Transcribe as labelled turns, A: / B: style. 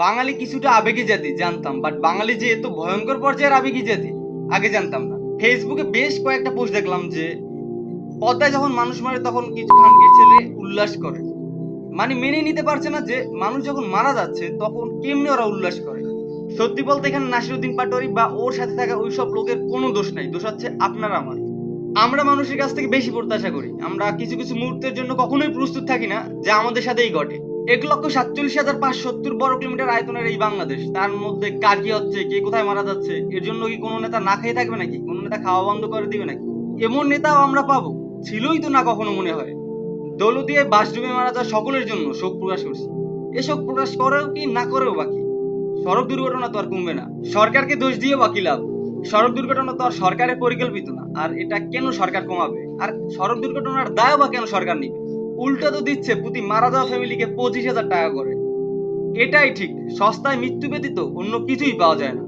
A: বাঙালি কিছুটা আবেগী জাতি জানতাম, বাট বাঙালি যে এত ভয়ঙ্কর পর্যায়ের আবেগী জাতি আগে জানতাম না। ফেসবুকে বেশ কয়েকটা পোস্ট দেখলাম যে পদ্মায় যখন মানুষ মারে তখন কিছু খানকির ছেলে উল্লাস করে। মানে মেনে নিতে পারছে না যে মানুষ যখন মারা যাচ্ছে তখন কেমনে ওরা উল্লাস করে। সত্যি বলতে এখানে নাসিরুদ্দিন পাটোয়ারি বা ওর সাথে থাকা ওইসব লোকের কোনো দোষ নাই, দোষ হচ্ছে আপনার আমার। আমরা মানুষের কাছ থেকে বেশি প্রত্যাশা করি, আমরা কিছু কিছু মুহূর্তের জন্য কখনোই প্রস্তুত থাকি না যা আমাদের সাথেই ঘটে। 1,47,570 বর্গ কিলোমিটার আয়তনের এই বাংলাদেশ, তার মধ্যে কার কি হচ্ছে, কে কোথায় মারা যাচ্ছে, এর জন্য কি কোনো নেতা না খেয়ে থাকবে নাকি, কোনো নেতা খাওয়া বন্ধ করে দিবে নাকি? এমন নেতাও আমরা পাবো? ছিলই তো না কখনো মনে হয়। দৌলতদিয়ায় বাস ডুবে মারা যাওয়া সকলের জন্য শোক প্রকাশ করছি। এ শোক প্রকাশ করেও কি না করেও বাকি, সড়ক দুর্ঘটনা তো আর কমবে না। সরকারকে দোষ দিয়েও বাকি লাভ, সড়ক দুর্ঘটনা তো আর সরকারের পরিকল্পিত না। আর এটা কেন সরকার কমাবে? আর সড়ক দুর্ঘটনার দায়ও বা কেন সরকার নিবে? উল্টো তো দিচ্ছে প্রতি মারা যাওয়া ফ্যামিলিকে 25,000 টাকা করে। এটাই ঠিক, সস্তায় মৃত্যু ব্যতীত অন্য কিছুই পাওয়া যায় না।